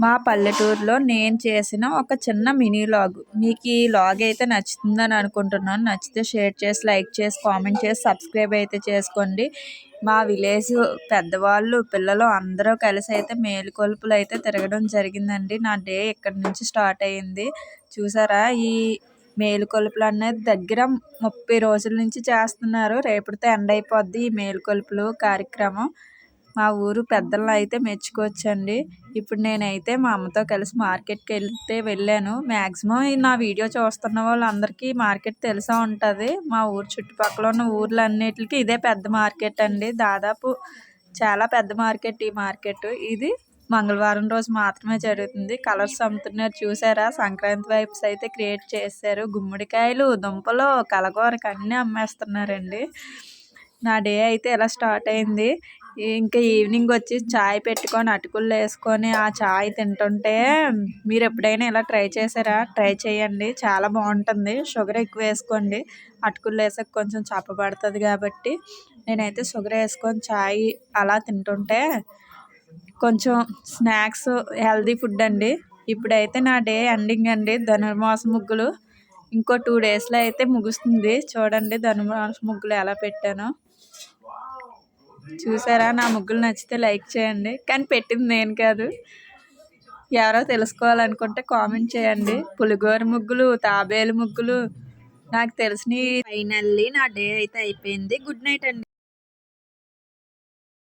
మా పల్లెటూరులో నేను చేసిన ఒక చిన్న మినీ లాగ్. మీకు ఈ లాగ్ అయితే నచ్చుతుందని అనుకుంటున్నాను. నచ్చితే షేర్ చేసి, లైక్ చేసి, కామెంట్ చేసి, సబ్స్క్రైబ్ అయితే చేసుకోండి. మా విలేజ్ పెద్దవాళ్ళు పిల్లలు అందరూ కలిసి అయితే మేలుకొలుపులు అయితే తిరగడం జరిగిందండి. నా డే ఇక్కడి నుంచి స్టార్ట్ అయ్యింది. చూసారా, ఈ మేలుకొలుపులు అనేది దగ్గర 30 రోజుల నుంచి చేస్తున్నారు. రేపటితో ఎండ్ అయిపోద్ది ఈ మేలుకొలుపులు కార్యక్రమం. మా ఊరు పెద్దలను అయితే మెచ్చుకోవచ్చండి. ఇప్పుడు నేనైతే మా అమ్మతో కలిసి మార్కెట్కి వెళ్ళాను. మ్యాక్సిమం నా వీడియో చూస్తున్న వాళ్ళందరికీ మార్కెట్ తెలిసే ఉంటుంది. మా ఊరు చుట్టుపక్కల ఉన్న ఊర్లన్నిటికీ ఇదే పెద్ద మార్కెట్ అండి. దాదాపు చాలా పెద్ద మార్కెట్ ఈ మార్కెట్. ఇది మంగళవారం రోజు మాత్రమే జరుగుతుంది. కలర్స్ అమ్ముతున్నారు చూసారా, సంక్రాంతి వైబ్స్ అయితే క్రియేట్ చేశారు. గుమ్మడికాయలు, దుంపలు, కలగూరకి అన్నీ అమ్మేస్తున్నారండి. నా డే అయితే ఎలా స్టార్ట్ అయింది. ఇంకా ఈవినింగ్ వచ్చి చాయ్ పెట్టుకొని అటుకులు వేసుకొని ఆ చాయ్ తింటుంటే, మీరు ఎప్పుడైనా ఇలా ట్రై చేశారా? ట్రై చేయండి, చాలా బాగుంటుంది. షుగర్ ఎక్కువ వేసుకోండి, అటుకులు వేసాక కొంచెం చప్పబడుతుంది కాబట్టి. నేనైతే షుగర్ వేసుకొని చాయ్ అలా తింటుంటే కొంచెం స్నాక్స్, హెల్దీ ఫుడ్ అండి. ఇప్పుడైతే నా డే ఎండింగ్ అండి. ధనుర్మాస ముగ్గులు ఇంకో 2 డేస్లో అయితే ముగుస్తుంది. చూడండి ధనుర్మాస ముగ్గులు ఎలా పెట్టానో. చూసారా, నా ముగ్గులు నచ్చితే లైక్ చేయండి. కానీ పెట్టింది నేను కాదు, ఎవరో తెలుసుకోవాలనుకుంటే కామెంట్ చేయండి. పులిగోర ముగ్గులు, తాబేలు ముగ్గులు నాకు తెలిసినవి. ఫైనల్లీ నా డే అయితే అయిపోయింది. గుడ్ నైట్ అండి.